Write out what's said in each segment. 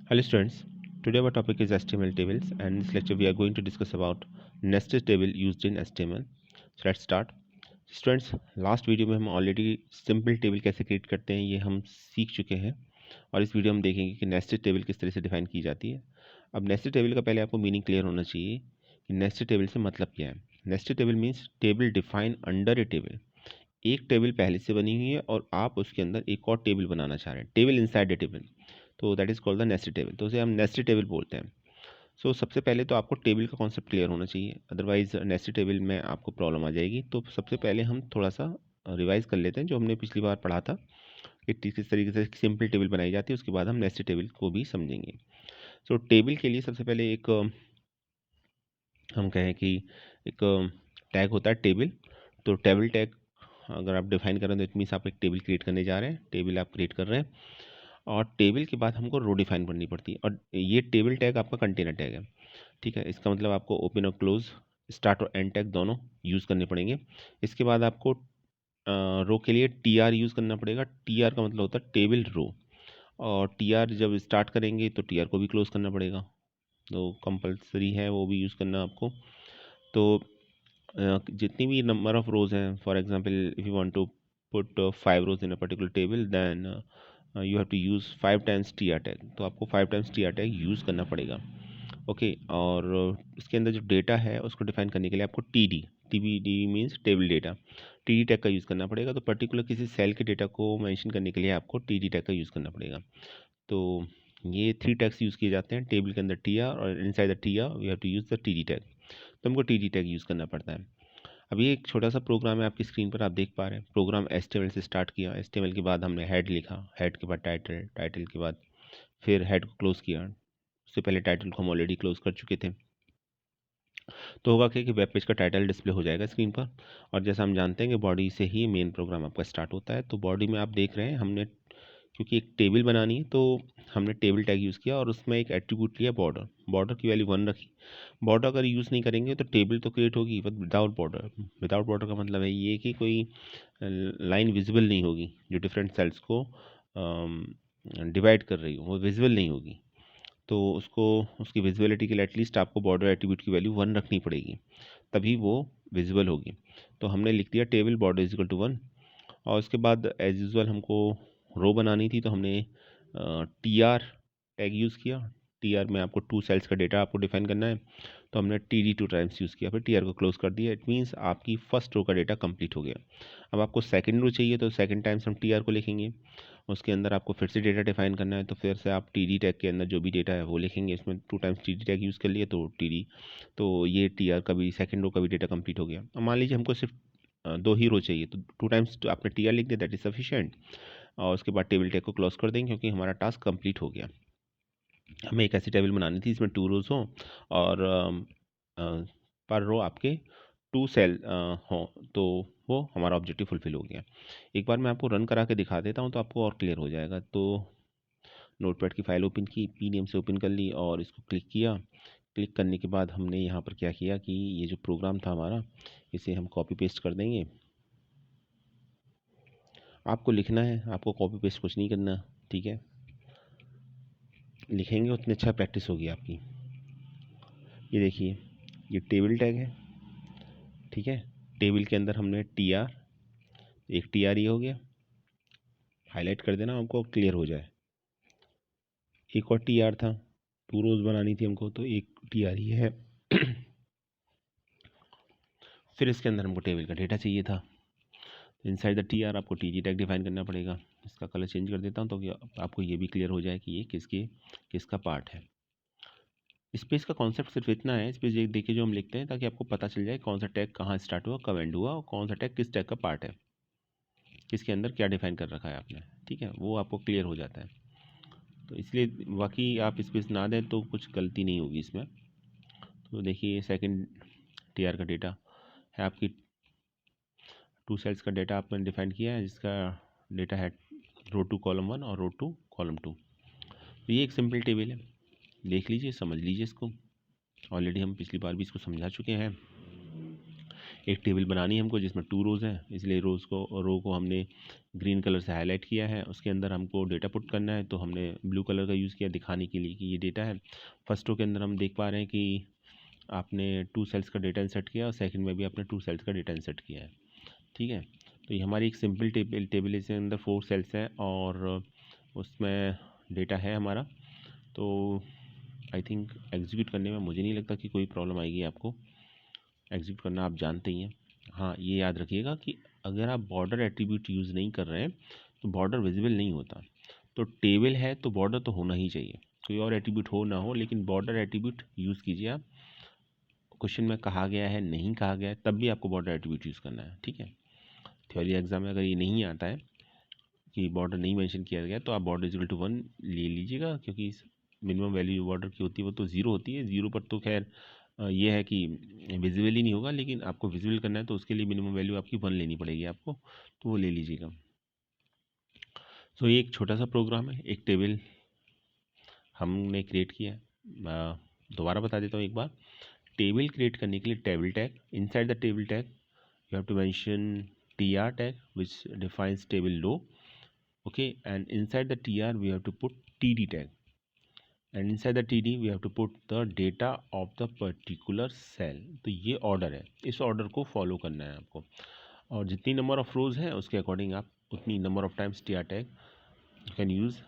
Hello students, today our topic is HTML tables and in this lecture we are going to discuss about nested table used in HTML. So let's start. Students, last video में हम already simple table कैसे create करते हैं ये हम सीख चुके हैं और इस वीडियो में देखेंगे कि नेस्टेड टेबल किस तरह से डिफाइन की जाती है। अब नेस्टेड टेबल का पहले आपको मीनिंग क्लियर होना चाहिए कि नेस्टेड टेबल से मतलब क्या है। Nested table means table define under a table. एक टेबल पहले से बनी हुई है और आप उसके अंदर एक और टेबल बनाना चाह रहे हैं, टेबल इनसाइड ए टेबल, तो that is called the nested table. तो उसे हम नेस्टेड टेबल बोलते हैं। सो सबसे पहले तो आपको टेबल का कॉन्सेप्ट क्लियर होना चाहिए, अदरवाइज नेस्टेड टेबल में आपको प्रॉब्लम आ जाएगी। तो सबसे पहले हम थोड़ा सा रिवाइज कर लेते हैं जो हमने पिछली बार पढ़ा था कि किस तरीके से सिंपल टेबल बनाई जाती है, उसके बाद हम नेस्टेड टेबल को भी समझेंगे। सो टेबल के लिए सबसे पहले एक हम कहें कि एक टैग होता है टेबल। तो टेबल टैग अगर आप डिफाइन करें तो इट मीन्स आप एक टेबल क्रिएट करने जा रहे हैं, टेबल आप क्रिएट कर रहे हैं और टेबल के बाद हमको रो डिफाइन करनी पड़ती है और ये टेबल टैग आपका कंटेनर टैग है। ठीक है, इसका मतलब आपको ओपन और क्लोज, स्टार्ट और एंड टैग दोनों यूज़ करने पड़ेंगे। इसके बाद आपको रो के लिए टी आर यूज़ करना पड़ेगा। टी आर का मतलब होता है टेबल रो, और टी आर जब स्टार्ट करेंगे तो टी आर को भी क्लोज करना पड़ेगा, तो कंपलसरी है वो भी यूज़ करना आपको। तो जितनी भी नंबर ऑफ रोज हैं, for example if you want to put 5 rows in a particular table then you have to use 5 times T R tag, तो आपको 5 times T R tag use करना पड़ेगा। ओके, और इसके अंदर जो डेटा है उसको डिफाइन करने के लिए आपको T B D means table data, T D tag का यूज़ करना पड़ेगा। तो पर्टिकुलर किसी सेल के डेटा को मेंशन करने के लिए आपको टी डी टैग का यूज़ करना पड़ेगा। तो ये 3 टैग्स यूज़ किए जाते हैं टेबल के अंदर, टी आर, और inside the T R we have to use the T D tag. तो हमको टी डी टैग यूज़ करना पड़ता है। अब ये एक छोटा सा प्रोग्राम है, आपकी स्क्रीन पर आप देख पा रहे हैं। प्रोग्राम HTML से स्टार्ट किया, HTML के बाद हमने हेड लिखा, हेड के बाद टाइटल, टाइटल के बाद फिर हेड को क्लोज़ किया। उससे पहले टाइटल को हम ऑलरेडी क्लोज़ कर चुके थे। तो होगा क्या कि वेब पेज का टाइटल डिस्प्ले हो जाएगा स्क्रीन पर, और जैसा हम जानते हैं कि बॉडी से ही मेन प्रोग्राम आपका स्टार्ट होता है। तो बॉडी में आप देख रहे हैं हमने, क्योंकि एक टेबल बनानी है तो हमने टेबल टैग यूज़ किया और उसमें एक एट्रीब्यूट लिया बॉर्डर। बॉर्डर की वैल्यू 1 रखी। बॉर्डर अगर यूज़ नहीं करेंगे तो टेबल तो क्रिएट होगी but without border. Without border का मतलब है ये कि कोई लाइन विजिबल नहीं होगी जो डिफरेंट सेल्स को डिवाइड कर रही हो, वो विजिबल नहीं होगी। तो उसको, उसकी विजिबिलिटी के लिए एटलीस्ट आपको बॉर्डर एट्रीब्यूट की वैल्यू 1 रखनी पड़ेगी, तभी वो विजिबल होगी। तो हमने लिख दिया table border is equal to 1, और उसके बाद एज यूजल हमको रो बनानी थी तो हमने टी आर टैग यूज़ किया। टी आर में आपको 2 सेल्स का डेटा आपको डिफाइन करना है, तो हमने टी डी 2 टाइम्स यूज़ किया, फिर टी आर को क्लोज कर दिया। इट मीन्स आपकी फर्स्ट रो का डेटा कंप्लीट हो गया। अब आपको सेकंड रो चाहिए तो सेकंड टाइम्स हम टी आर को लिखेंगे, उसके अंदर आपको फिर से डेटा डिफाइन करना है, तो फिर से आप टी डी टैग के अंदर जो भी डेटा है वो लिखेंगे। इसमें 2 times T D tag use कर लिए तो टी डी, तो ये टी आर का भी सेकेंड रो का भी डेटा कंप्लीट हो गया। अब मान लीजिए हमको सिर्फ 2 ही रो चाहिए, तो 2 टाइम्स तो आपने टी आर लिख दिया, दैट इज सफिशिएंट, और उसके बाद टेबल टैग को क्लोज कर देंगे क्योंकि हमारा टास्क कंप्लीट हो गया। हमें एक ऐसी टेबल बनानी थी इसमें 2 रोज हों और पर रो आपके 2 सेल हों, तो वो हमारा ऑब्जेक्टिव फुलफिल हो गया। एक बार मैं आपको रन करा के दिखा देता हूँ तो आपको और क्लियर हो जाएगा। तो नोटपैड की फ़ाइल ओपन की, पी नेम से ओपन कर ली और इसको क्लिक किया। क्लिक करने के बाद हमने यहाँ पर क्या किया कि ये जो प्रोग्राम था हमारा, इसे हम कॉपी पेस्ट कर देंगे। आपको लिखना है, आपको कॉपी पेस्ट कुछ नहीं करना, ठीक है। लिखेंगे उतनी अच्छा प्रैक्टिस होगी आपकी। ये देखिए, ये टेबल टैग है, ठीक है। टेबल के अंदर हमने टी आर, एक टी आर ये हो गया, हाईलाइट कर देना हमको क्लियर हो जाए। एक और टी आर था, 2 रोज बनानी थी हमको, तो एक टी आर ये है। फिर इसके अंदर हमको टेबल का डेटा चाहिए था। इनसाइड द टी आर आपको टी जी टैग डिफाइन करना पड़ेगा। इसका कलर चेंज कर देता हूँ तो कि आपको ये भी क्लियर हो जाए कि ये किसका पार्ट है। स्पेस का कॉन्सेप्ट सिर्फ इतना है, स्पेस देखिए जो हम लिखते हैं, ताकि आपको पता चल जाए कौन सा टैग कहाँ स्टार्ट हुआ, कब एंड हुआ, और कौन सा टैग किस टैग का पार्ट है, किसके अंदर क्या डिफाइन कर रखा है आपने, ठीक है, वो आपको क्लियर हो जाता है। तो इसलिए बाकी आप स्पेस ना दें तो कुछ गलती नहीं होगी इसमें। तो देखिए सेकंड टी आर का डेटा है, आपकी 2 सेल्स का डेटा आपने डिफाइन किया है, जिसका डेटा है रो 2 कॉलम 1 और रो 2 कॉलम 2। तो ये एक सिंपल टेबल है, देख लीजिए, समझ लीजिए इसको। ऑलरेडी हम पिछली बार भी इसको समझा चुके हैं। एक टेबल बनानी है हमको जिसमें 2 रोज़ हैं, इसलिए रो को हमने ग्रीन कलर से हाईलाइट किया है। उसके अंदर हमको डेटा पुट करना है, तो हमने ब्लू कलर का यूज़ किया दिखाने के लिए कि ये डेटा है। फर्स्ट रो के अंदर हम देख पा रहे हैं कि आपने 2 सेल्स का डेटा इंसर्ट किया और सेकंड में भी आपने 2 सेल्स का डेटा इंसर्ट किया है। ठीक है, तो ये हमारी एक सिंपल टेबल इसके अंदर 4 सेल्स हैं और उसमें डेटा है हमारा। तो आई थिंक एग्जीक्यूट करने में मुझे नहीं लगता कि कोई प्रॉब्लम आएगी आपको। एग्जीक्यूट करना आप जानते ही हैं। हाँ, ये याद रखिएगा कि अगर आप बॉर्डर एट्रीब्यूट यूज़ नहीं कर रहे हैं तो बॉर्डर विजिबल नहीं होता। तो टेबल है तो बॉर्डर तो होना ही चाहिए, कोई और एट्रीब्यूट हो ना हो, लेकिन बॉर्डर एट्रीब्यूट यूज़ कीजिए आप। क्वेश्चन में कहा गया है, नहीं कहा गया है, तब भी आपको बॉर्डर एट्रीब्यूट यूज़ करना है। ठीक है, थ्योरी एग्जाम में अगर ये नहीं आता है कि बॉर्डर नहीं मेंशन किया गया तो आप बॉर्डर इक्वल टू 1 ले लीजिएगा, क्योंकि मिनिमम वैल्यू बॉर्डर की होती है वो तो 0 होती है। 0 पर तो खैर ये है कि विजिबल ही नहीं होगा, लेकिन आपको विजिबल करना है तो उसके लिए मिनिमम वैल्यू आपकी 1 लेनी पड़ेगी आपको, तो वो ले लीजिएगा। तो ये एक छोटा सा प्रोग्राम है, एक टेबल हमने क्रिएट किया है। दोबारा बता देता हूँ एक बार। टेबल क्रिएट करने के लिए table tag, inside the table tag you have to mention tr tag which defines table row, okay, and inside the tr we have to put td tag, and inside the td we have to put the data of the particular cell। तो ये order है, इस order को follow करना है आपको, और जितनी नंबर ऑफ रोज है उसके अकॉर्डिंग आप उतनी number of times tr tag you can use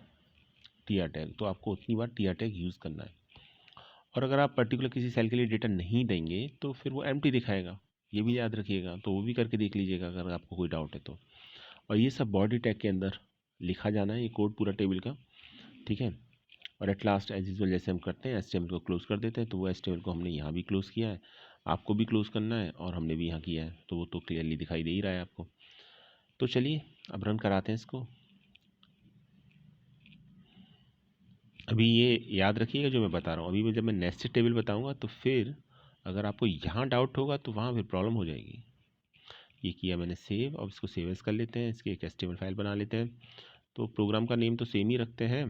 tr tag, तो आपको उतनी बार tr टैग यूज़ करना है। और अगर आप पर्टिकुलर किसी सेल के लिए डेटा नहीं देंगे तो फिर वो एम्प्टी दिखाएगा, ये भी याद रखिएगा। तो वो भी करके देख लीजिएगा अगर आपको कोई डाउट है तो। और ये सब बॉडी टैग के अंदर लिखा जाना है, ये कोड पूरा टेबल का। ठीक है, और एट लास्ट एज यूजुअल जैसे हम करते हैं HTML को क्लोज कर देते हैं, तो वो HTML को हमने यहाँ भी क्लोज किया है, आपको भी क्लोज करना है और हमने भी यहाँ किया है, तो वो तो क्लियरली दिखाई दे ही रहा है आपको। तो चलिए अब रन कराते हैं इसको। अभी ये याद रखिएगा जो मैं बता रहा हूँ, अभी मैं जब मैं नेस्टेड टेबल बताऊँगा तो फिर अगर आपको यहाँ डाउट होगा तो वहाँ फिर प्रॉब्लम हो जाएगी। ये किया मैंने सेव, अब इसको सेव एज कर लेते हैं, इसकी एक HTML फाइल बना लेते हैं। तो प्रोग्राम का नेम तो सेम ही रखते हैं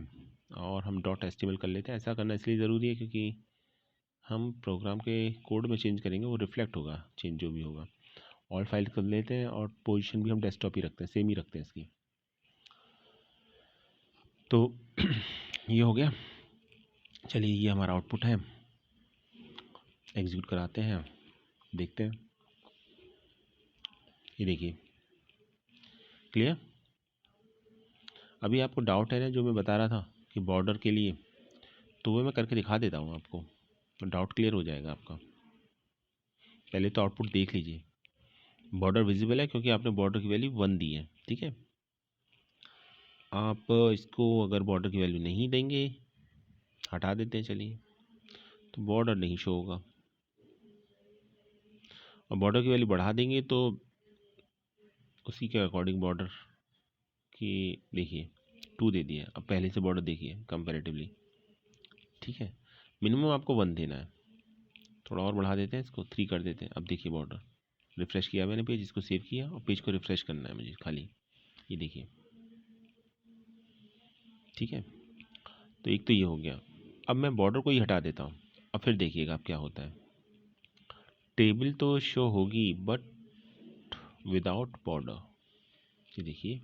और हम .html कर लेते हैं। ऐसा करना इसलिए ज़रूरी है क्योंकि हम प्रोग्राम के कोड में चेंज करेंगे, वो रिफ्लेक्ट होगा चेंज जो भी होगा। ऑल फाइल कर लेते हैं और पोजीशन भी हम डेस्कटॉप ही रखते हैं, सेम ही रखते हैं इसकी। तो ये हो गया। चलिए ये हमारा आउटपुट है, एग्जीक्यूट कराते हैं, देखते हैं। ये देखिए क्लियर। अभी आपको डाउट है ना जो मैं बता रहा था कि बॉर्डर के लिए, तो वो मैं करके दिखा देता हूँ आपको, तो डाउट क्लियर हो जाएगा आपका। पहले तो आउटपुट देख लीजिए, बॉर्डर विजिबल है क्योंकि आपने बॉर्डर की वैल्यू 1 दी है। ठीक है, आप इसको अगर बॉर्डर की वैल्यू नहीं देंगे, हटा देते हैं चलिए, तो बॉर्डर नहीं शो होगा। और बॉर्डर की वैल्यू बढ़ा देंगे तो उसी के अकॉर्डिंग बॉर्डर की देखिए 2 दे दिया, अब पहले से बॉर्डर देखिए कंपैरेटिवली। ठीक है, मिनिमम आपको 1 देना है, थोड़ा और बढ़ा देते हैं इसको 3 कर देते हैं। अब देखिए बॉर्डर, रिफ़्रेश किया मैंने पेज, इसको सेव किया और पेज को रिफ़्रेश करना है मुझे खाली, ये देखिए। ठीक है, तो एक तो ये हो गया। अब मैं बॉर्डर को ही हटा देता हूँ, अब फिर देखिएगा अब क्या होता है। टेबल तो शो होगी बट विदाउट बॉर्डर। ये देखिए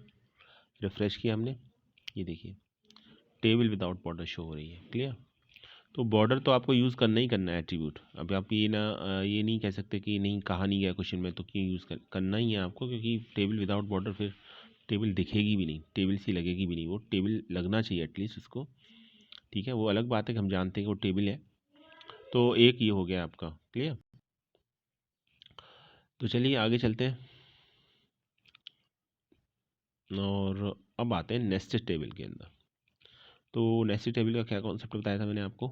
रिफ़्रेश किया हमने, ये देखिए टेबल विदाउट बॉर्डर शो हो रही है। क्लियर। तो बॉर्डर तो आपको यूज़ करना ही करना है एट्रीब्यूट। अभी आप ये नहीं कह सकते कि नहीं कहा नहीं गया क्वेश्चन में तो क्यों यूज़ करना ही है आपको, क्योंकि टेबल विदाउट बॉर्डर फिर टेबल दिखेगी भी नहीं, टेबल सी लगेगी भी नहीं, वो टेबल लगना चाहिए एटलीस्ट उसको। ठीक है, वो अलग बात है कि हम जानते हैं कि वो टेबल है। तो एक ये हो गया आपका क्लियर। तो चलिए आगे चलते हैं और अब आते हैं नेस्टेड टेबल के अंदर। तो नेस्टेड टेबल का क्या कॉन्सेप्ट बताया था मैंने आपको,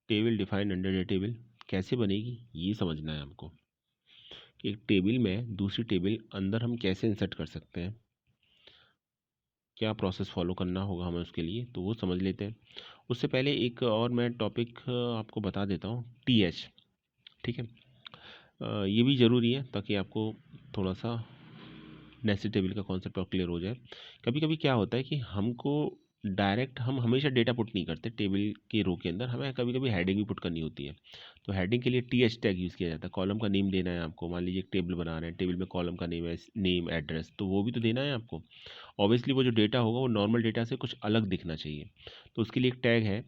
table defined under a table कैसे बनेगी ये समझना है आपको, कि एक टेबल में दूसरी टेबल अंदर हम कैसे इंसर्ट कर सकते हैं, क्या प्रोसेस फॉलो करना होगा हमें उसके लिए, तो वो समझ लेते हैं। उससे पहले एक और मैं टॉपिक आपको बता देता हूँ, TH। ठीक है, ये भी ज़रूरी है ताकि आपको थोड़ा सा नेस्टेड टेबल का कॉन्सेप्ट और क्लियर हो जाए। कभी कभी क्या होता है कि हमको डायरेक्ट हम हमेशा डेटा पुट नहीं करते टेबल के रो के अंदर, हमें कभी कभी हेडिंग भी पुट करनी होती है। तो हेडिंग के लिए टी एच टैग यूज़ किया जाता है। कॉलम का नेम देना है आपको, मान लीजिए एक टेबल बना रहे हैं, टेबल में कॉलम का नेम है, नेम एड्रेस, तो वो भी तो देना है आपको। ऑब्वियसली वो जो डेटा होगा वो नॉर्मल डेटा से कुछ अलग दिखना चाहिए, तो उसके लिए एक टैग है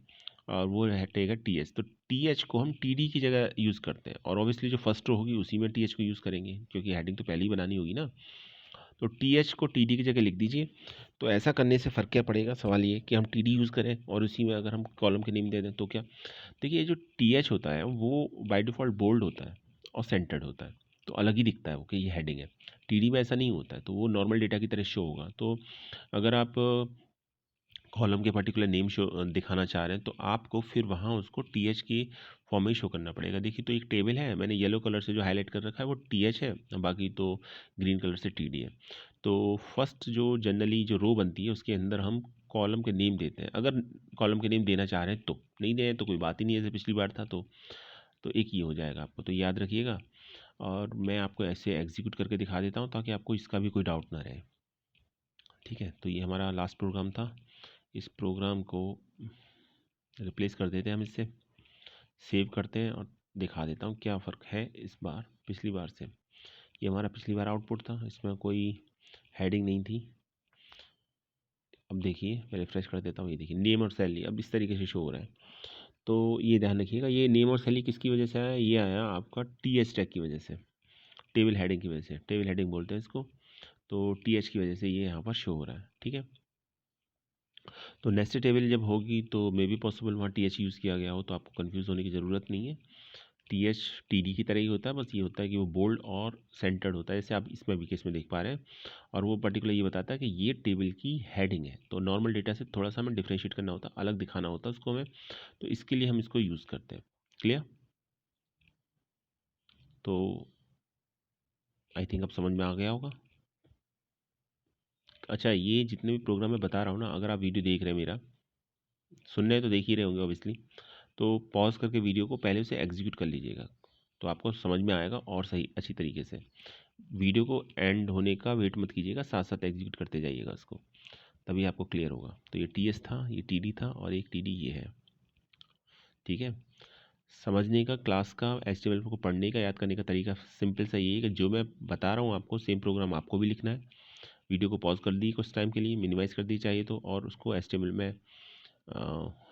और वो है टैग है टी एच। तो टी एच को हम टी डी की जगह यूज़ करते हैं, और ऑब्वियसली जो फर्स्ट रो होगी उसी में टी एच को यूज़ करेंगे, क्योंकि हेडिंग तो पहले ही बनानी होगी ना। तो टी एच को टी डी की जगह लिख दीजिए। तो ऐसा करने से फ़र्क क्या पड़ेगा, सवाल ये कि हम टी डी यूज़ करें और उसी में अगर हम कॉलम के नेम दे दें तो क्या। देखिए ये जो टी एच होता है वो बाय डिफ़ॉल्ट बोल्ड होता है और सेंटर्ड होता है, तो अलग ही दिखता है वो कि ये हेडिंग है। टी डी में ऐसा नहीं होता है, तो वो नॉर्मल डेटा की तरह शो होगा। तो अगर आप कॉलम के पर्टिकुलर नेम शो दिखाना चाह रहे हैं तो आपको फिर वहाँ उसको टी एच की फॉर्म में शो करना पड़ेगा। देखिए तो एक टेबल है, मैंने येलो कलर से जो हाईलाइट कर रखा है वो टी एच है, बाकी तो ग्रीन कलर से टी डी है। तो फर्स्ट जो जनरली जो रो बनती है उसके अंदर हम कॉलम के नेम देते हैं, अगर कॉलम के नेम देना चाह रहे हैं तो। नहीं दें तो कोई बात ही नहीं है, जैसे पिछली बार था तो एक ही हो जाएगा आपको, तो याद रखिएगा। और मैं आपको ऐसे एग्जीक्यूट करके दिखा देता हूँ ताकि आपको इसका भी कोई डाउट ना रहे। ठीक है, तो ये हमारा लास्ट प्रोग्राम था। इस प्रोग्राम को रिप्लेस कर देते हैं हम इससे, सेव करते हैं और दिखा देता हूँ क्या फ़र्क है इस बार पिछली बार से। ये हमारा पिछली बार आउटपुट था, इसमें कोई हेडिंग नहीं थी। अब देखिए मैं रिफ्रेश कर देता हूँ, ये देखिए नेम और सैलरी अब इस तरीके से शो हो रहा है। तो ये ध्यान रखिएगा, ये नेम और सैलरी किसकी वजह से आया, ये आया आपका टी एच टैग की वजह से, टेबल हेडिंग की वजह से। टेबल हेडिंग बोलते हैं इसको। तो टी एच की वजह से ये यहाँ पर शो हो रहा है। ठीक है, तो नेस्टेड टेबल जब होगी तो मे बी पॉसिबल वहाँ टी एच यूज़ किया गया हो, तो आपको कन्फ्यूज़ होने की ज़रूरत नहीं है। टी एच टी डी की तरह ही होता है, बस ये होता है कि वो बोल्ड और सेंटर्ड होता है, जैसे आप इसमें भी केस में देख पा रहे हैं। और वो पर्टिकुलर ये बताता है कि ये टेबल की हेडिंग है, तो नॉर्मल डेटा से थोड़ा सा हमें डिफ्रेंशिएट करना होता है, अलग दिखाना होता है उसको हमें, तो इसके लिए हम इसको यूज़ करते हैं। क्लियर? तो आई थिंक अब समझ में आ गया होगा। अच्छा, ये जितने भी प्रोग्राम मैं बता रहा हूँ ना, अगर आप वीडियो देख रहे हैं मेरा, सुन रहे हैं तो देख ही रहे होंगे ऑब्वियसली, तो पॉज करके वीडियो को पहले से एग्जीक्यूट कर लीजिएगा, तो आपको समझ में आएगा और सही अच्छी तरीके से। वीडियो को एंड होने का वेट मत कीजिएगा, साथ साथ एग्जीक्यूट करते जाइएगा उसको, तभी आपको क्लियर होगा। तो ये टी एस था, ये टी डी था, और एक टी डी ये है। ठीक है, समझने का, क्लास का, HTML को पढ़ने का, याद करने का तरीका सिंपल सा यही है कि जो मैं बता रहा हूँ आपको सेम प्रोग्राम आपको भी लिखना है। वीडियो को पॉज कर दी कुछ टाइम के लिए, मिनिमाइज़ कर दी चाहिए तो, और उसको HTML में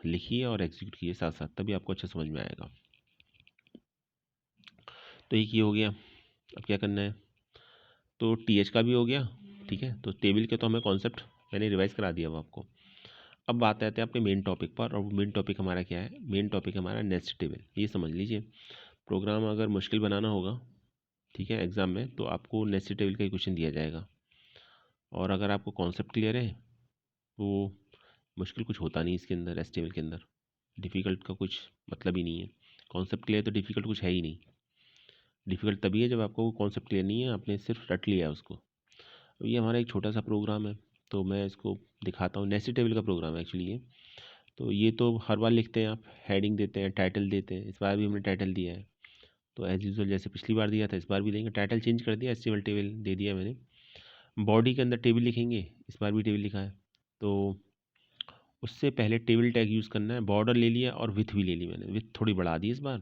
लिखिए और एग्जीक्यूट कीजिए साथ साथ, तभी आपको अच्छा समझ में आएगा। तो एक ये हो गया। अब क्या करना है, तो टी एच का भी हो गया। ठीक है, तो टेबल के तो हमें कॉन्सेप्ट मैंने रिवाइज़ करा दिया वो आपको। अब बात आते हैं अपने मेन टॉपिक पर, और मेन टॉपिक हमारा क्या है, मेन टॉपिक हमारा नेस्ट टेबल। ये समझ लीजिए, प्रोग्राम अगर मुश्किल बनाना होगा, ठीक है, एग्ज़ाम में, तो आपको नेस्ट टेबल का ही क्वेश्चन दिया जाएगा। और अगर आपको कॉन्सेप्ट क्लियर है तो मुश्किल कुछ होता नहीं इसके अंदर, HTML के अंदर डिफ़िकल्ट का कुछ मतलब ही नहीं है। कॉन्सेप्ट क्लियर तो डिफ़िकल्ट कुछ है ही नहीं। डिफ़िकल्ट तभी है जब आपको वो कॉन्सेप्ट क्लियर नहीं है, आपने सिर्फ रट लिया है उसको। अब ये हमारा एक छोटा सा प्रोग्राम है, तो मैं इसको दिखाता हूँ। नेस्टेड टेबल का प्रोग्राम है एक्चुअली ये। तो ये तो हर बार लिखते हैं आप, हेडिंग देते हैं, टाइटल देते हैं। इस बार भी हमने टाइटल दिया है, तो एज़ यूजुअल जैसे पिछली बार दिया था इस बार भी देंगे। टाइटल चेंज कर दिया, HTML टेबल दे दिया मैंने। बॉडी के अंदर टेबल लिखेंगे, इस बार भी टेबल लिखा है। तो उससे पहले टेबल टैग यूज़ करना है। बॉर्डर ले लिया और विथ भी ले ली मैंने, विथ थोड़ी बढ़ा दी इस बार,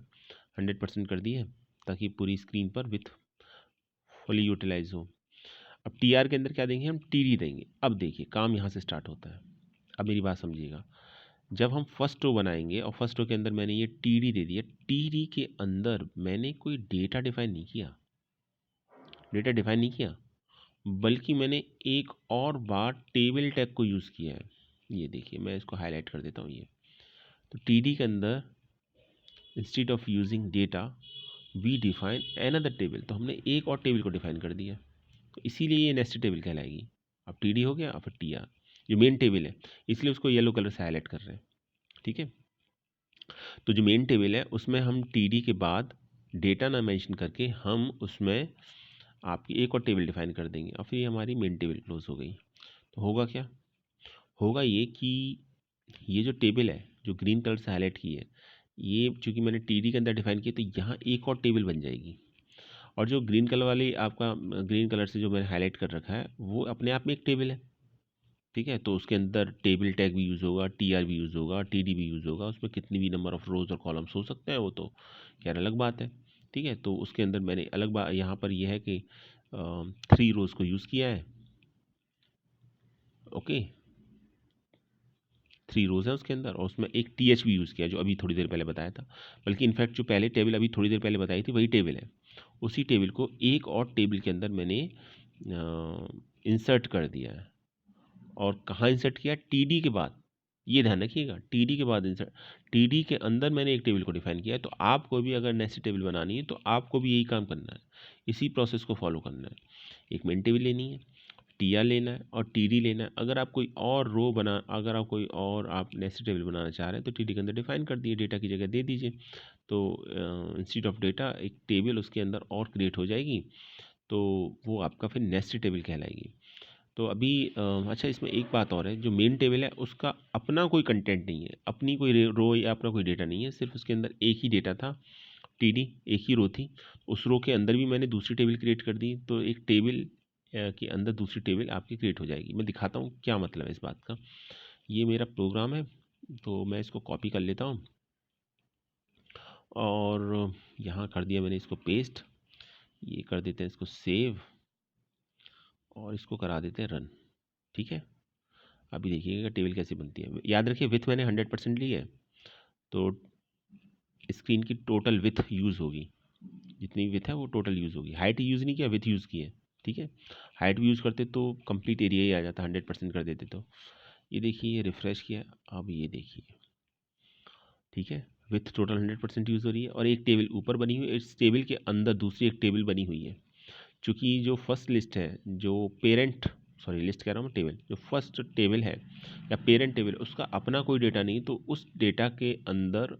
100% कर दी है, ताकि पूरी स्क्रीन पर विथ फुली यूटिलाइज हो। अब टी आर के अंदर क्या देंगे, हम टी डी देंगे। अब देखिए काम यहाँ से स्टार्ट होता है। अब मेरी बात समझिएगा, जब हम फर्स्ट रो बनाएंगे और फर्स्ट रो के अंदर मैंने ये टी डी दे दिया, टी डी के अंदर मैंने कोई डेटा डिफाइन नहीं किया, डेटा डिफाइन नहीं किया, बल्कि मैंने एक और बार टेबल टैग को यूज़ किया है। ये देखिए मैं इसको हाईलाइट कर देता हूँ। ये तो टी डी के अंदर instead of using data we define another table, तो हमने एक और टेबल को डिफाइन कर दिया, तो इसीलिए ये नेस्टेड टेबल कहलाएगी। अब टी डी हो गया, अब फिर टी आर, जो मेन टेबल है, इसलिए उसको येलो कलर से हाईलाइट कर रहे हैं। ठीक है, तो जो मेन टेबल है उसमें हम टी डी के बाद डेटा ना मेंशन करके हम उसमें आपकी एक और टेबल डिफाइन कर देंगे, और फिर हमारी मेन टेबल क्लोज हो गई। तो होगा क्या, होगा ये कि ये जो टेबल है जो ग्रीन कलर से हाईलाइट की है, ये चूँकि मैंने टी डी के अंदर डिफाइन किया, तो यहाँ एक और टेबल बन जाएगी। और जो ग्रीन कलर वाली आपका ग्रीन कलर से जो मैंने हाईलाइट कर रखा है वो अपने आप में एक टेबल है। ठीक है। तो उसके अंदर टेबल टैग भी यूज़ होगा, टीआर भी यूज़ होगा, टीडी भी यूज़ होगा, उसमें कितनी भी नंबर ऑफ रोज़ और कॉलम्स हो सकते हैं, वो तो खैर अलग बात है। ठीक है। तो उसके अंदर मैंने अलग बात यहाँ पर यह है कि 3 रोज़ को यूज़ किया है। ओके, 3 रोज़ है उसके अंदर, और उसमें एक टीएच भी यूज़ किया जो अभी थोड़ी देर पहले बताया था। बल्कि इनफैक्ट जो पहले टेबल अभी थोड़ी देर पहले बताई थी वही टेबल है। उसी टेबल को एक और टेबल के अंदर मैंने इंसर्ट कर दिया है। और कहाँ इंसर्ट किया? टीडी के बाद। ये ध्यान रखिएगा, टीडी के बाद इंसर्ट, टीडी के अंदर मैंने एक टेबल को डिफाइन किया है। तो आपको भी अगर नेस्टेड टेबल बनानी है तो आपको भी यही काम करना है, इसी प्रोसेस को फॉलो करना है। एक मेन टेबल लेनी है, टीआर लेना है और टीडी लेना है। अगर आप कोई और रो बना अगर आप कोई और आप नेस्टेड टेबल बनाना चाह रहे हैं तो टीडी के अंदर डिफाइन कर दिए, डेटा की जगह दे दीजिए। तो इंस्टीड ऑफ डेटा एक टेबल उसके अंदर और क्रिएट हो जाएगी, तो वो आपका फिर नेस्टेड टेबल कहलाएगी। तो अभी अच्छा, इसमें एक बात और है, जो मेन टेबल है उसका अपना कोई कंटेंट नहीं है, अपनी कोई रो या अपना कोई डेटा नहीं है, सिर्फ उसके अंदर एक ही डेटा था, टीडी, एक ही रो थी। उस रो के अंदर भी मैंने दूसरी टेबल क्रिएट कर दी, तो एक टेबल के अंदर दूसरी टेबल आपकी क्रिएट हो जाएगी। मैं दिखाता हूँ क्या मतलब है इस बात का। ये मेरा प्रोग्राम है, तो मैं इसको कॉपी कर लेता हूँ और यहाँ कर दिया मैंने इसको पेस्ट। ये कर देते हैं इसको सेव और इसको करा देते हैं रन। ठीक है। अभी देखिएगा टेबल कैसे बनती है। याद रखिए विथ मैंने 100% ली है, तो स्क्रीन की टोटल विथ यूज़ होगी, जितनी विथ है वो टोटल यूज़ होगी। हाइट यूज़ नहीं किया, विथ यूज़ की है। ठीक है। हाइट भी यूज़ करते तो कंप्लीट एरिया ही आ जाता, 100% कर देते तो। ये देखिए, ये रिफ़्रेश किया, अब ये देखिए। ठीक है। विथ टोटल 100% यूज़ हो रही है और एक टेबल ऊपर बनी हुई है, इस टेबल के अंदर दूसरी एक टेबल बनी हुई है। चूँकि जो फर्स्ट लिस्ट है, जो पेरेंट, सॉरी लिस्ट कह रहा हूँ मैं, टेबल, जो फर्स्ट टेबल है या पेरेंट टेबल, उसका अपना कोई डेटा नहीं, तो उस डेटा के अंदर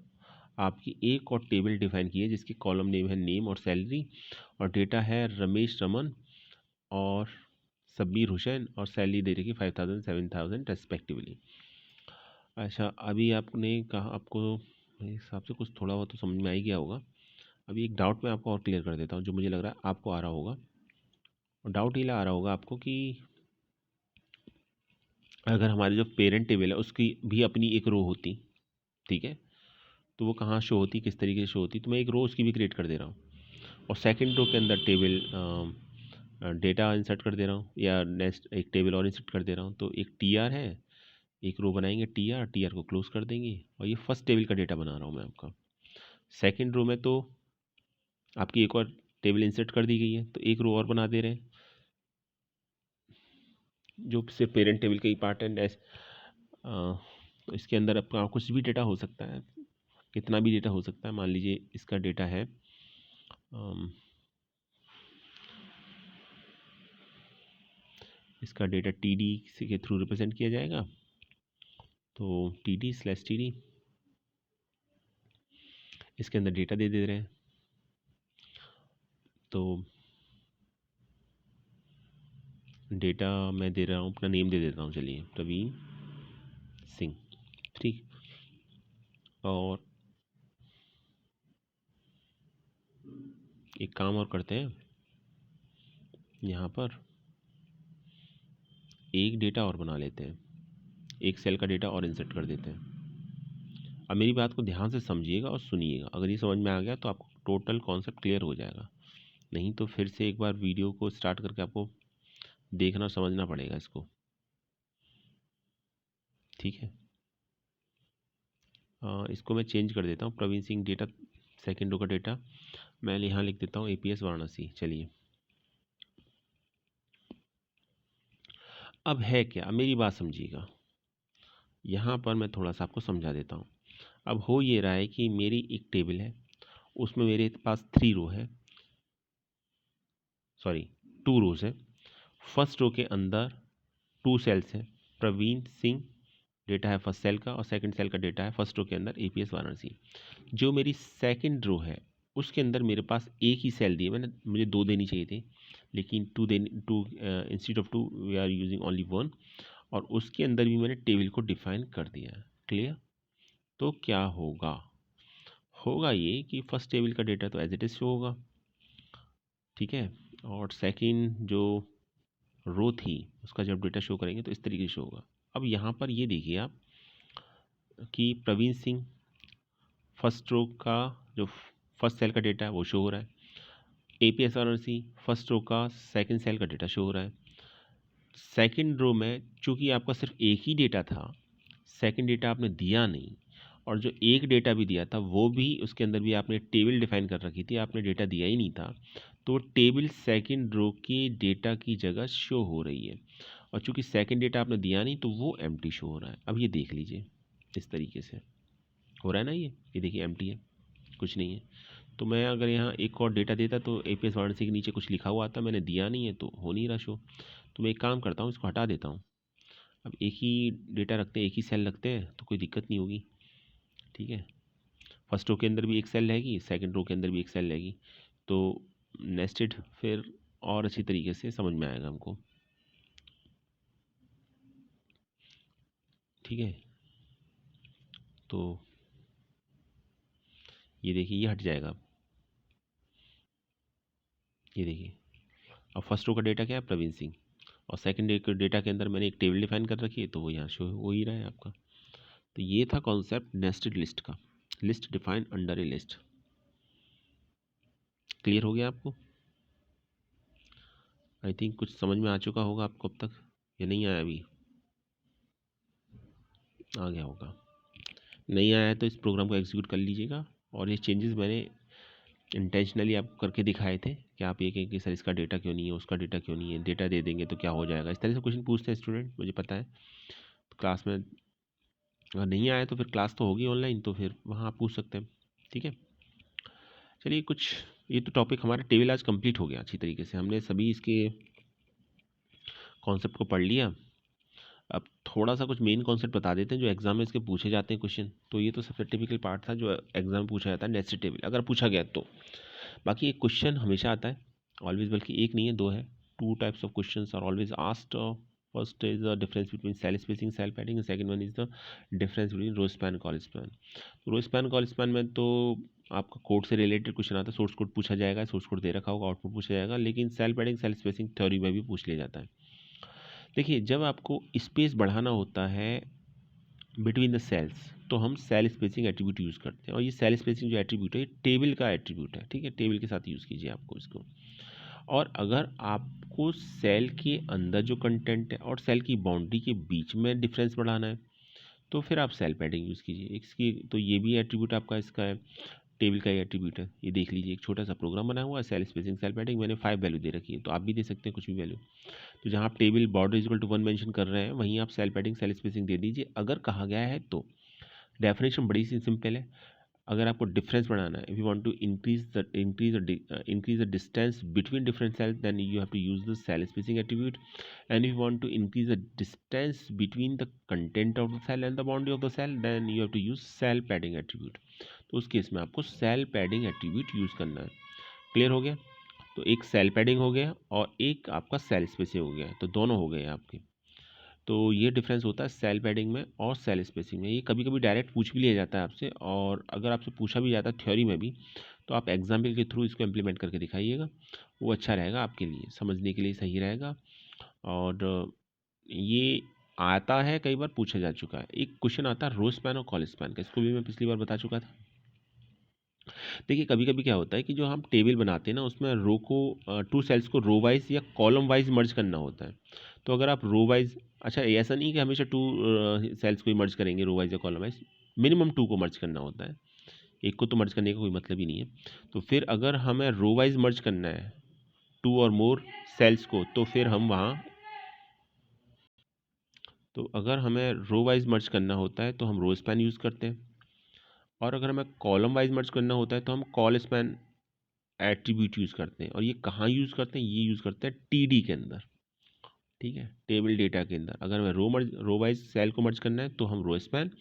आपकी एक और टेबल डिफाइन की है जिसकी कॉलम नेम है नेम और सैलरी, और डेटा है रमेश रमन और सब्बीर हुसैन, और सैलरी दे रखी 5000 7000 रेस्पेक्टिवली। अच्छा, अभी आपने कहा, आपको मेरे हिसाब से कुछ थोड़ा बहुत तो समझ में आ ही गया होगा। अभी एक डाउट मैं आपको और क्लियर कर देता हूँ, जो मुझे लग रहा है आपको आ रहा होगा। और डाउट ये आ रहा होगा आपको कि अगर हमारी जो पेरेंट टेबल है उसकी भी अपनी एक रो होती, ठीक है, तो वो कहाँ शो होती, किस तरीके से शो होती, तो मैं एक रो उसकी भी क्रिएट कर दे रहा हूँ और सेकंड रो के अंदर टेबल डेटा इंसर्ट कर दे रहा हूँ, या नेक्स्ट एक टेबल और इंसर्ट कर दे रहा हूँ। तो एक टीआर है, एक रो बनाएंगे टीआर, टीआर को क्लोज कर देंगे, और ये फर्स्ट टेबल का डेटा बना रहा हूँ मैं आपका। सेकंड रो में तो आपकी एक और टेबल इंसर्ट कर दी गई है, तो एक रो और बना दे रहे हैं जो सिर्फ पेरेंट टेबल का ही पार्ट है। तो इसके अंदर आपका कुछ भी डेटा हो सकता है, कितना भी डेटा हो सकता है। मान लीजिए इसका डेटा है इसका डेटा टी डी के थ्रू रिप्रेजेंट किया जाएगा, तो T D slash T D, इसके अंदर डेटा दे रहे हैं। तो डेटा मैं दे रहा हूँ, अपना नेम दे देता हूँ, चलिए प्रवीण सिंह। ठीक। और एक काम और करते हैं, यहाँ पर एक डेटा और बना लेते हैं, एक सेल का डेटा और इंसर्ट कर देते हैं। अब मेरी बात को ध्यान से समझिएगा और सुनिएगा, अगर ये समझ में आ गया तो आपको टोटल कॉन्सेप्ट क्लियर हो जाएगा। नहीं तो फिर से एक बार वीडियो को स्टार्ट करके आपको देखना और समझना पड़ेगा इसको। ठीक है। इसको मैं चेंज कर देता हूँ, Praveen Singh data, second row का डेटा मैं यहाँ लिख देता हूँ APS वाराणसी। चलिए, अब है क्या, अब मेरी बात समझिएगा, यहाँ पर मैं थोड़ा सा आपको समझा देता हूँ। अब हो ये रहा है कि मेरी एक टेबल है, उसमें मेरे पास 3 रो है, सॉरी 2 रोज है। फर्स्ट रो के अंदर 2 सेल्स हैं, प्रवीण सिंह डेटा है फर्स्ट सेल का, और सेकंड सेल का डेटा है फर्स्ट रो के अंदर APS वाराणसी। जो मेरी सेकंड रो है उसके अंदर मेरे पास एक ही सेल दी है, मैंने, मुझे 2 देनी चाहिए थी, लेकिन 2 देनी, 2 instead of 2 we are using only 1, और उसके अंदर भी मैंने टेबल को डिफाइन कर दिया है। क्लियर? तो क्या होगा, होगा ये कि फर्स्ट टेबल का डेटा तो एज इट इज शो होगा, ठीक है, और सेकंड जो रो थी उसका जब डेटा शो करेंगे तो इस तरीके से शो होगा। अब यहाँ पर ये देखिए आप कि प्रवीण सिंह फर्स्ट रो का जो फर्स्ट सेल का डेटा है वो शो हो रहा है, एपीएस वाराणसी फर्स्ट रो का सेकंड सेल का डेटा शो हो रहा है। सेकंड रो में चूंकि आपका सिर्फ एक ही डेटा था, सेकंड डेटा आपने दिया नहीं, और जो एक डेटा भी दिया था वो भी उसके अंदर भी आपने टेबल डिफाइन कर रखी थी, आपने डेटा दिया ही नहीं था, तो टेबल सेकंड रो के डेटा की जगह शो हो रही है। और चूंकि सेकंड डेटा आपने दिया नहीं तो वो एम्प्टी शो हो रहा है। अब ये देख लीजिए इस तरीके से हो रहा है ना, ये देखिए एम्प्टी है, कुछ नहीं है। तो मैं अगर यहाँ एक और डेटा देता तो एपीएस वाराणसी के नीचे कुछ लिखा हुआ आता, मैंने दिया नहीं है तो हो नहीं रहा शो। तो मैं एक काम करता हूँ, इसको हटा देता हूँ। अब एक ही डेटा रखते हैं, एक ही सेल रखते हैं तो कोई दिक्कत नहीं होगी, ठीक है। फर्स्ट रो के अंदर भी एक सेल रहेगी, सेकंड रो के अंदर भी एक सेल रहेगी, तो नेस्टेड फिर और अच्छी तरीके से समझ में आएगा हमको, ठीक है। तो ये देखिए ये हट जाएगा, ये देखिए अब फर्स्ट रो का डेटा क्या है, प्रवीण सिंह, और सेकंड डेटा के अंदर मैंने एक टेबल डिफाइन कर रखी है तो वो यहाँ शो हो ही रहा है आपका। तो ये था कॉन्सेप्ट नेस्टेड लिस्ट का, लिस्ट डिफाइन अंडर ए लिस्ट। क्लियर हो गया आपको? आई थिंक कुछ समझ में आ चुका होगा आपको अब तक, या नहीं आया? अभी आ गया होगा। नहीं आया है तो इस प्रोग्राम को एग्जीक्यूट कर लीजिएगा, और ये चेंजेस मैंने इंटेंशनली आपको करके दिखाए थे कि आप ये कहें कि सर इसका डेटा क्यों नहीं है, उसका डेटा क्यों नहीं है, डेटा दे देंगे तो क्या हो जाएगा, इस तरह से क्वेश्चन पूछते हैं स्टूडेंट, मुझे पता है। तो क्लास में अगर नहीं आया तो फिर क्लास तो होगी ऑनलाइन, तो फिर वहाँ आप पूछ सकते हैं, ठीक है। चलिए कुछ, ये तो टॉपिक हमारा टेबल आज कंप्लीट हो गया अच्छी तरीके से, हमने सभी इसके कॉन्सेप्ट को पढ़ लिया। अब थोड़ा सा कुछ मेन कॉन्सेप्ट बता देते हैं जो एग्जाम में इसके पूछे जाते हैं क्वेश्चन। तो ये तो सबसे टिपिकल पार्ट था जो एग्जाम में पूछा जाता है, नेस्टेड टेबल अगर पूछा गया तो। बाकी एक क्वेश्चन हमेशा आता है ऑलवेज, बल्कि एक नहीं है दो है, two types of questions are always asked. First is the difference between cell spacing cell padding, and second one is the difference between row span col span. Row span col span में तो आपका code से related question आता है, source code पूछा जाएगा, source code दे रखा होगा, आउटपुट पूछा जाएगा, लेकिन cell padding cell spacing theory में भी पूछ लिया जाता है। देखिए जब आपको स्पेस बढ़ाना होता है बिटवीन द सेल्स तो हम सेल स्पेसिंग एट्रीब्यूट यूज़ करते हैं, और ये सेल स्पेसिंग जो एट्रीब्यूट है ये टेबल का एट्रीब्यूट है, ठीक है, टेबल के साथ यूज़ कीजिए आपको इसको। और अगर आपको सेल के अंदर जो कंटेंट है और सेल की बाउंड्री के बीच में डिफरेंस बढ़ाना है तो फिर आप सेल पैडिंग यूज़ कीजिए इसकी। तो ये भी एट्रीब्यूट आपका इसका है, टेबल का ही एट्रीब्यूट है। ये देख लीजिए एक छोटा सा प्रोग्राम बना हुआ है, सेल स्पेसिंग सेल पैडिंग, मैंने 5 वैल्यू दे रखी है, तो आप भी दे सकते हैं कुछ भी वैल्यू। तो जहाँ आप table border equal to 1 mention कर रहे हैं वहीं आप सेल पैडिंग सेल स्पेसिंग दे दीजिए अगर कहा गया है तो। डेफिनेशन बड़ी सी सिंपल है, अगर आपको डिफरेंस बढ़ाना है, if you want to increase the distance between different cells then you have to use the cell spacing attribute, and if you want to increase the distance between the content of the cell and the boundary of the cell then you have to use cell padding attribute. तो उस case में आपको cell padding attribute use करना है। Clear हो गया? तो एक सेल पैडिंग हो गया और एक आपका सेल स्पेसिंग हो गया, तो दोनों हो गए आपके। तो ये डिफरेंस होता है सेल पैडिंग में और सेल स्पेसिंग में। ये कभी कभी डायरेक्ट पूछ भी लिया जाता है आपसे, और अगर आपसे पूछा भी जाता है थ्योरी में भी तो आप एग्जाम्पल के थ्रू इसको इम्प्लीमेंट करके दिखाइएगा, वो अच्छा रहेगा आपके लिए, समझने के लिए सही रहेगा। और ये आता है, कई बार पूछा जा चुका है। एक क्वेश्चन आता है रो स्पैन और कॉल स्पैन का, इसको भी मैं पिछली बार बता चुका था। देखिए कभी कभी क्या होता है कि जो हम टेबल बनाते हैं ना उसमें रो को टू सेल्स को रो वाइज या कॉलम वाइज मर्ज करना होता है। तो अगर आप रो वाइज, अच्छा ऐसा नहीं कि हमेशा टू सेल्स को ही मर्ज करेंगे रो वाइज या कॉलम वाइज, मिनिमम टू को मर्ज करना होता है, एक को तो मर्ज करने का कोई मतलब ही नहीं है। तो फिर अगर हमें रो वाइज मर्ज करना है टू और मोर सेल्स को तो फिर हम वहाँ, तो अगर हमें रो वाइज मर्ज करना होता है तो हम रो स्पैन यूज़ करते हैं, और अगर हमें कॉलम वाइज मर्ज करना होता है तो हम कॉल स्पैन एट्रीब्यूट यूज़ करते हैं। और ये कहाँ यूज़ करते हैं, ये यूज़ करते हैं टीडी के अंदर, ठीक है, टेबल डेटा के अंदर। अगर हमें रो वाइज सेल को मर्ज करना है तो हम रो स्पैन,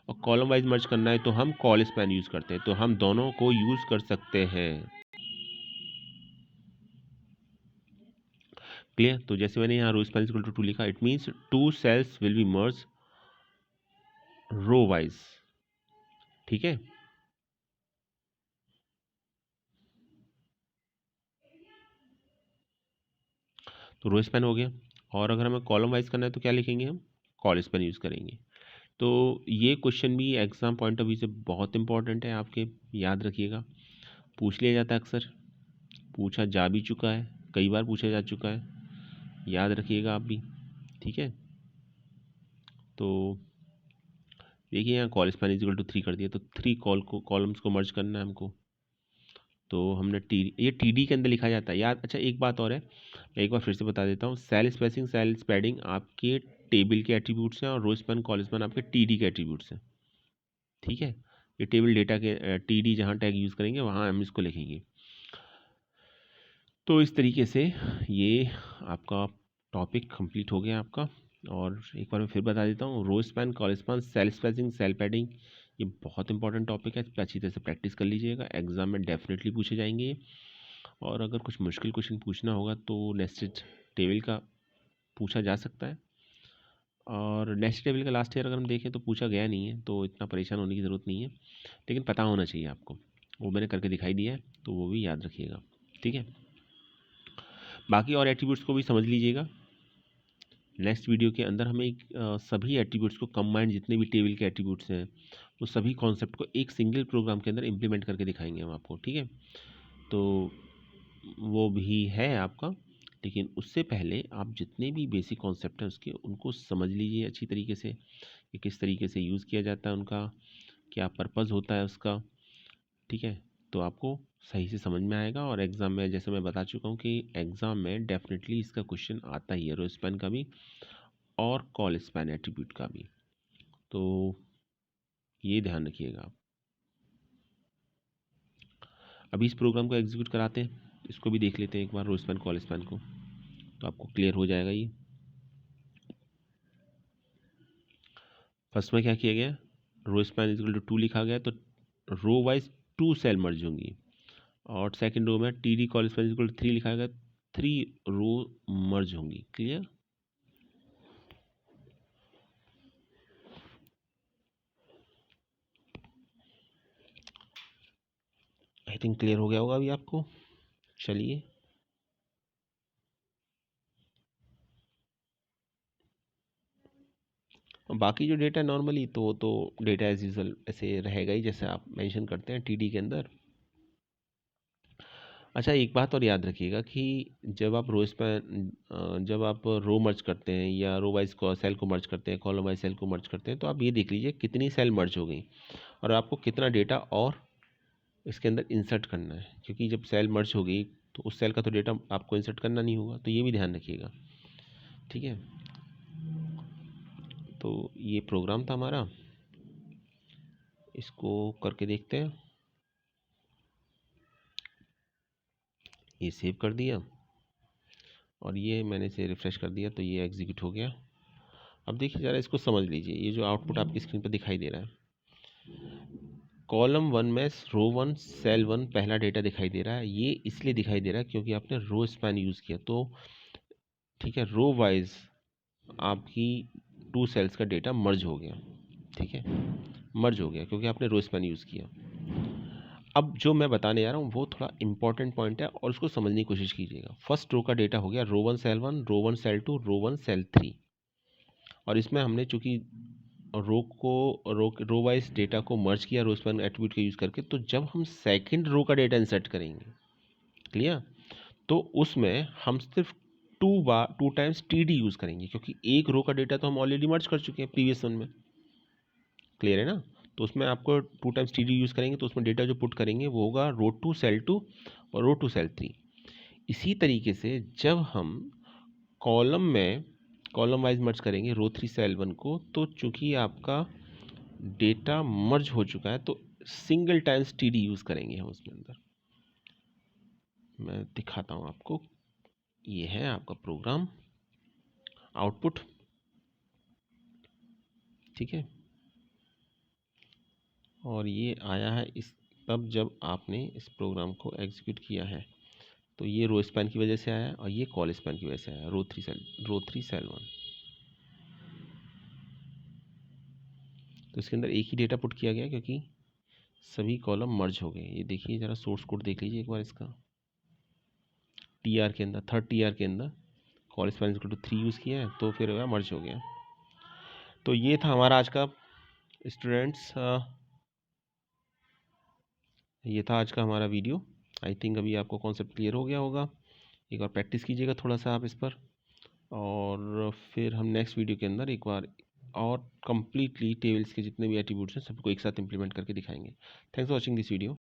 और कॉलम वाइज मर्ज करना है तो हम कॉल स्पैन यूज़ करते हैं। तो हम दोनों को यूज़ कर सकते हैं। क्लियर? तो जैसे मैंने यहाँ रो स्पैन इक्वल टू 2 लिखा, it means two cells will be merge row wise, ठीक है। तो रो स्पैन हो गया। और अगर हमें कॉलम वाइज करना है तो क्या लिखेंगे हम, कॉल स्पैन यूज़ करेंगे। तो ये क्वेश्चन भी एग्ज़ाम पॉइंट ऑफ व्यू से बहुत इंपॉर्टेंट है आपके, याद रखिएगा, पूछ लिया जाता है अक्सर, पूछा जा भी चुका है, कई बार पूछा जा चुका है, याद रखिएगा आप भी, ठीक है। तो देखिए यहाँ कॉल स्पैन इजिकल टू 3 कर दिया, तो 3 कॉलम्स को मर्ज करना है हमको। तो हमने ये टी के अंदर लिखा जाता है याद। अच्छा एक बात और है, मैं एक बार फिर से बता देता हूँ, सेल स्पेसिंग सेल स्पैडिंग आपके टेबल के एट्रीब्यूट्स हैं और रो स्पैन कॉल स्पैन आपके टी के एट्रीब्यूट्स हैं, ठीक है। ये टेबल डेटा के टी जहाँ टैग यूज़ करेंगे वहाँ हम इसको लिखेंगे। तो इस तरीके से ये आपका टॉपिक कंप्लीट हो गया आपका। और एक बार मैं फिर बता देता हूँ, row span col span cell spacing cell padding, ये बहुत इंपॉर्टेंट टॉपिक है, इस पर अच्छी तरह से प्रैक्टिस कर लीजिएगा, एग्जाम में डेफिनेटली पूछे जाएंगे ये। और अगर कुछ मुश्किल क्वेश्चन पूछना होगा तो नेस्टेड टेबल का पूछा जा सकता है, और नेस्टेड टेबल का लास्ट ईयर अगर हम देखें तो पूछा गया नहीं है, तो इतना परेशान होने की ज़रूरत नहीं है, लेकिन पता होना चाहिए आपको, वो मैंने करके दिखाई दिया है, तो वो भी याद रखिएगा, ठीक है। बाकी और एट्रीब्यूट्स को भी समझ लीजिएगा, नेक्स्ट वीडियो के अंदर हमें सभी एट्रीब्यूट्स को कंबाइंड, जितने भी टेबल के एट्रीब्यूट्स हैं वो सभी कॉन्सेप्ट को एक सिंगल प्रोग्राम के अंदर इम्प्लीमेंट करके दिखाएंगे हम आपको, ठीक है। तो वो भी है आपका, लेकिन उससे पहले आप जितने भी बेसिक कॉन्सेप्ट हैं उसके उनको समझ लीजिए अच्छी तरीके से, कि किस तरीके से यूज़ किया जाता है उनका, क्या पर्पज़ होता है उसका, ठीक है। तो आपको सही से समझ में आएगा, और एग्ज़ाम में जैसे मैं बता चुका हूँ कि एग्ज़ाम में डेफिनेटली इसका क्वेश्चन आता ही है, रो स्पैन का भी और कॉल स्पैन एट्रीब्यूट का भी, तो ये ध्यान रखिएगा आप। अभी इस प्रोग्राम को एग्जीक्यूट कराते हैं, इसको भी देख लेते हैं एक बार, रो स्पैन कॉल स्पैन को, तो आपको क्लियर हो जाएगा ये। फर्स्ट में क्या किया गया, रो स्पैन इक्वल टू 2 लिखा गया, तो रो वाइज 2 सेल मर्ज होंगी, और सेकंड रो में T D col span equal to 3 लिखा गया, 3 रो मर्ज होंगी। क्लियर, आई थिंक क्लियर हो गया होगा अभी आपको। चलिए, बाकी जो डेटा नॉर्मली तो वो तो डेटा एज यूजल ऐसे रहेगा ही, जैसे आप मेंशन करते हैं टीडी के अंदर। अच्छा एक बात और याद रखिएगा कि जब आप जब आप रो मर्ज करते हैं या रो वाइज को सेल को मर्ज करते हैं, कॉलम वाइज सेल को मर्ज करते हैं, तो आप ये देख लीजिए कितनी सेल मर्ज हो गई और आपको कितना डेटा और इसके अंदर इंसर्ट करना है, क्योंकि जब सेल मर्ज हो गई तो उस सेल का तो डेटा आपको इंसर्ट करना नहीं होगा, तो ये भी ध्यान रखिएगा, ठीक है। तो ये प्रोग्राम था हमारा, इसको करके देखते हैं। ये सेव कर दिया और ये मैंने इसे रिफ़्रेश कर दिया, तो ये एग्जीक्यूट हो गया। अब देखिए ज़रा इसको समझ लीजिए, ये जो आउटपुट आपकी स्क्रीन पर दिखाई दे रहा है, कॉलम 1 में रो 1 सेल 1 पहला डेटा दिखाई दे रहा है, ये इसलिए दिखाई दे रहा है क्योंकि आपने रो स्पैन यूज़ किया, तो ठीक है, रो वाइज आपकी 2 सेल्स का डेटा मर्ज हो गया, ठीक है, मर्ज हो गया क्योंकि आपने रो स्पैन यूज़ किया। अब जो मैं बताने जा रहा हूँ वो थोड़ा इंपॉर्टेंट पॉइंट है और उसको समझने की कोशिश कीजिएगा। फर्स्ट रो का डेटा हो गया रो 1 सेल 1, रो 1 सेल 2, रो 1 सेल 3, और इसमें हमने चूंकि रो वाइज डेटा को मर्ज किया रो स्पैन एट्रीब्यूट का यूज़ करके, तो जब हम सेकंड रो का डेटा इंसर्ट करेंगे, क्लियर, तो उसमें हम सिर्फ 2 टाइम्स टी डी यूज़ करेंगे, क्योंकि एक रो का डेटा तो हम ऑलरेडी मर्ज कर चुके हैं प्रीवियस वन में, क्लियर है ना। तो उसमें आपको 2 टाइम्स टी डी यूज़ करेंगे, तो उसमें डेटा जो पुट करेंगे वो होगा रो 2 सेल 2 और रो 2 सेल 3। इसी तरीके से जब हम कॉलम में कॉलम वाइज मर्ज करेंगे रो 3 सेल 1 को, तो चूंकि आपका डेटा मर्ज हो चुका है तो single times T D use करेंगे हम उसके अंदर। मैं दिखाता हूँ आपको, ये है आपका प्रोग्राम आउटपुट, ठीक है, और ये आया है इस तब जब आपने इस प्रोग्राम को एग्जीक्यूट किया है, तो ये रो स्पैन की वजह से आया और ये कॉल स्पैन की वजह से आया, रो 3 सेल 1। तो इसके अंदर एक ही डेटा पुट किया गया क्योंकि सभी कॉलम मर्ज हो गए। ये देखिए ज़रा सोर्स कोड देख लीजिए एक बार इसका, टी आर के अंदर, थर्ड टी आर के अंदर for span equal to 3 use किया है तो फिर मर्ज हो गया। तो ये था हमारा आज का स्टूडेंट्स, ये था आज का हमारा वीडियो। आई थिंक अभी आपको कॉन्सेप्ट क्लियर हो गया होगा। एक बार प्रैक्टिस कीजिएगा थोड़ा सा आप इस पर, और फिर हम नेक्स्ट वीडियो के अंदर एक बार और कंप्लीटली टेबल्स के जितने भी एट्रीब्यूट्स हैं सबको एक साथ इंप्लीमेंट करके दिखाएंगे। Thanks for watching this video.